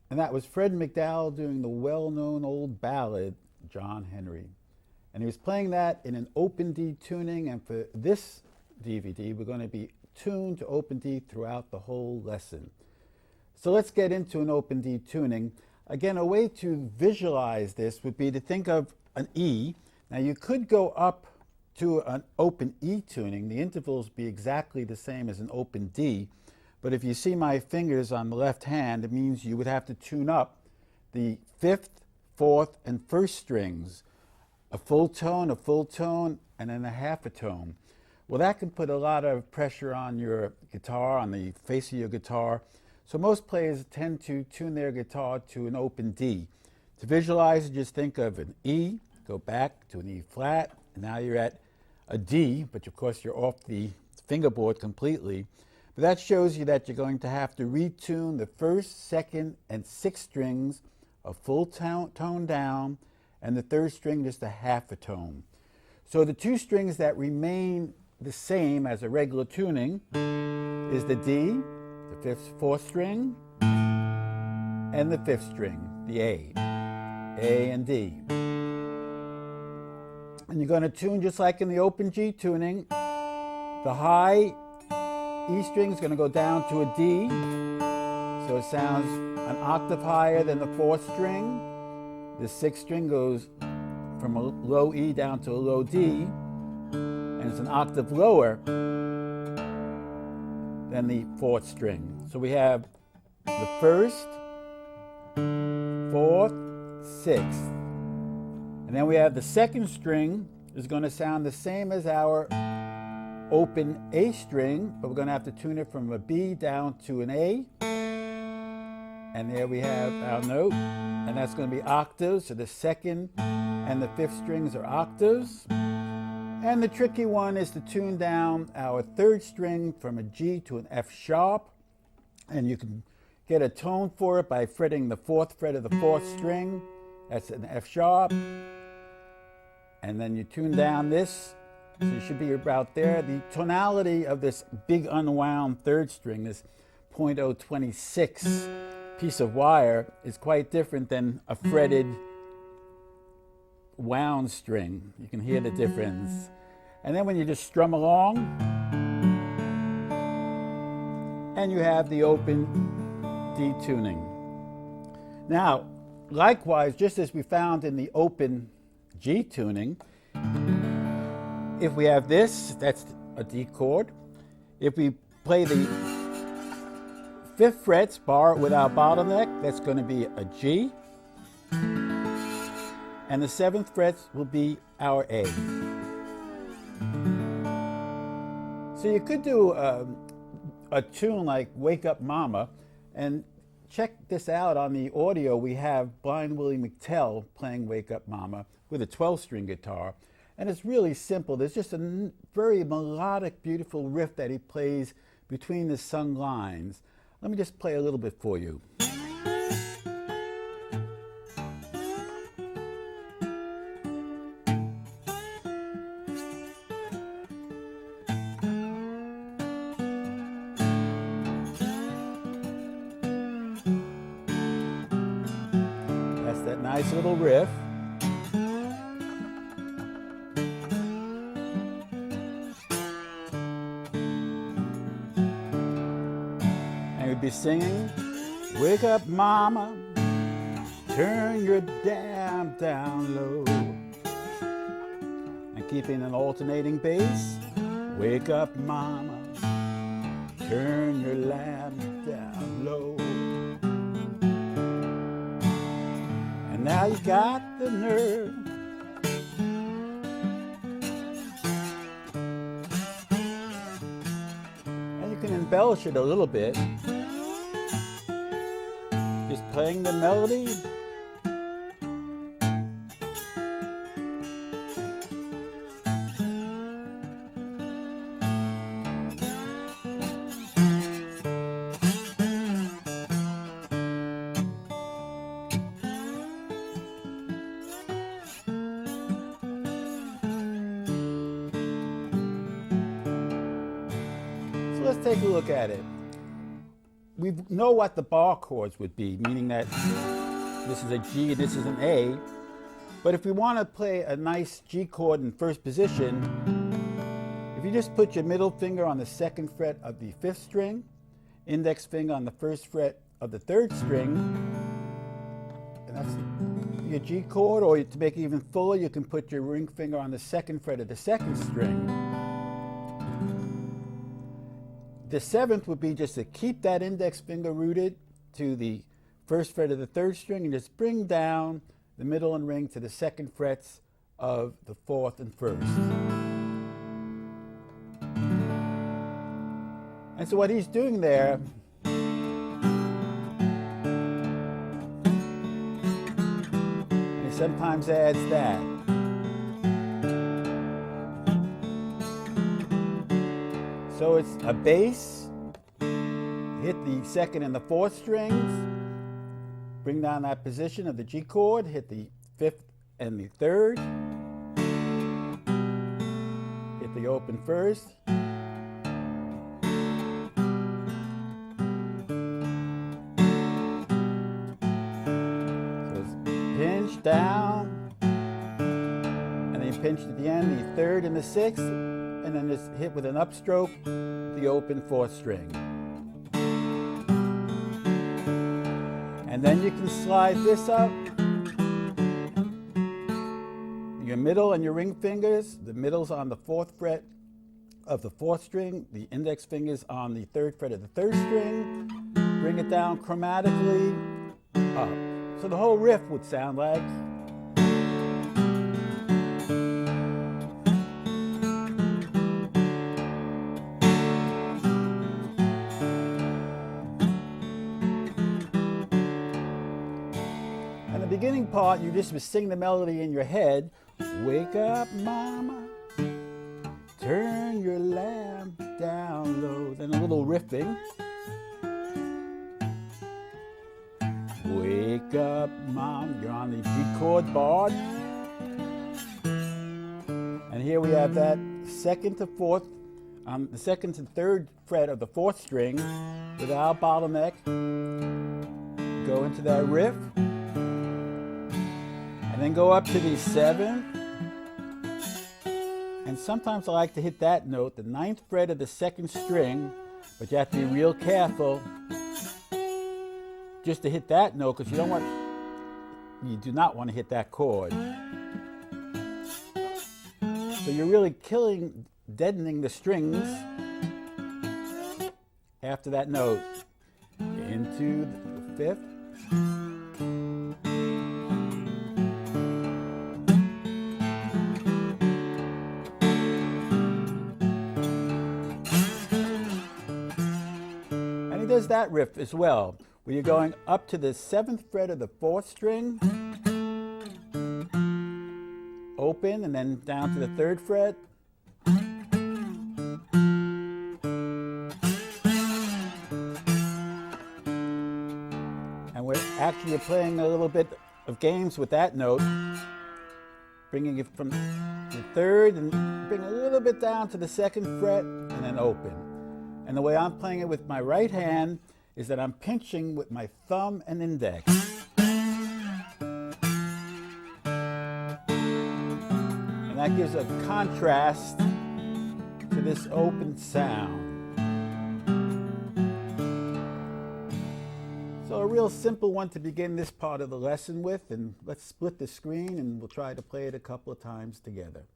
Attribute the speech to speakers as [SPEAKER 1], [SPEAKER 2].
[SPEAKER 1] And that was Fred McDowell doing the well-known old ballad, John Henry. And he was playing that in an open D tuning, and for this DVD, we're going to be tuned to open D throughout the whole lesson. So let's get into an open D tuning. Again, a way to visualize this would be to think of an E. Now you could go up to an open E tuning. The intervals be exactly the same as an open D, but if you see my fingers on the left hand, it means you would have to tune up the fifth, fourth, and first strings, a full tone, and then a half a tone. Well, that can put a lot of pressure on your guitar, on the face of your guitar. So most players tend to tune their guitar to an open D. To visualize it, just think of an E, go back to an E flat, and now you're at a D, but of course you're off the fingerboard completely. But that shows you that you're going to have to retune the first, second, and sixth strings a full tone down, and the third string just a half a tone. So the two strings that remain the same as a regular tuning is the D, the fifth, fourth string, and the fifth string, the A and D. And you're going to tune just like in the open G tuning. The high E string is going to go down to a D, so it sounds an octave higher than the fourth string. The sixth string goes from a low E down to a low D, and it's an octave lower than the fourth string. So we have the first, fourth, sixth. And then we have the second string is going to sound the same as our open A string, but we're going to have to tune it from a B down to an A. And there we have our note, and that's going to be octaves. So the second and the fifth strings are octaves. And the tricky one is to tune down our third string from a G to an F sharp. And you can get a tone for it by fretting the fourth fret of the fourth string. That's an F sharp. And then you tune down this, so you should be about there. The tonality of this big unwound third string, this .026 piece of wire, is quite different than a fretted wound string. You can hear the difference. And then when you just strum along, and you have the open D tuning. Now, likewise, just as we found in the open G tuning, if we have this, that's a D chord. If we play the fifth frets, bar with our bottleneck, that's going to be a G. And the seventh frets will be our A. So you could do a tune like Wake Up Mama, and check this out on the audio. We have Blind Willie McTell playing Wake Up Mama with a 12-string guitar. And it's really simple. There's just a very melodic, beautiful riff that he plays between the sung lines. Let me just play a little bit for you. That's that nice little riff. Be singing, wake up mama, turn your damn down low. And keeping an alternating bass, wake up mama, turn your lamp down low. And now you got the nerve and you can embellish it a little bit. Just playing the melody. So let's take a look at it. we know what the bar chords would be, meaning that this is a G and this is an A. But if we want to play a nice G chord in first position, if you just put your middle finger on the 2nd fret of the 5th string, index finger on the 1st fret of the 3rd string, and that's your G chord, or to make it even fuller, you can put your ring finger on the 2nd fret of the 2nd string. The 7th would be just to keep that index finger rooted to the 1st fret of the 3rd string and just bring down the middle and ring to the 2nd frets of the 4th and 1st. And so what he's doing there, and he sometimes adds that. So it's a bass, hit the 2nd and the 4th strings, bring down that position of the G chord, hit the 5th and the 3rd, hit the open 1st, so it's pinch down, and then you pinch at the end the 3rd and the 6th, and then just hit with an upstroke the open 4th string. And then you can slide this up. Your middle and your ring fingers, the middle's on the 4th fret of the 4th string, the index fingers on the 3rd fret of the 3rd string. Bring it down chromatically up. So the whole riff would sound like. Beginning part, you just sing the melody in your head. Wake up, mama, turn your lamp down low. Then a little riffing. Wake up, mom, you're on the G chord bar. And here we have that 2nd to 4th, the 2nd to 3rd fret of the 4th string without bottleneck. Go into that riff. And then go up to the 7th, and sometimes I like to hit that note, the 9th fret of the 2nd string, but you have to be real careful just to hit that note, because you do not want to hit that chord. So you're really deadening the strings after that note. Into the 5th. Does that riff as well, where you're going up to the 7th fret of the 4th string, open, and then down to the 3rd fret, and we're actually playing a little bit of games with that note, bringing it from the 3rd and bring a little bit down to the 2nd fret, and then open. And the way I'm playing it with my right hand is that I'm pinching with my thumb and index. And that gives a contrast to this open sound. So a real simple one to begin this part of the lesson with, and let's split the screen and we'll try to play it a couple of times together.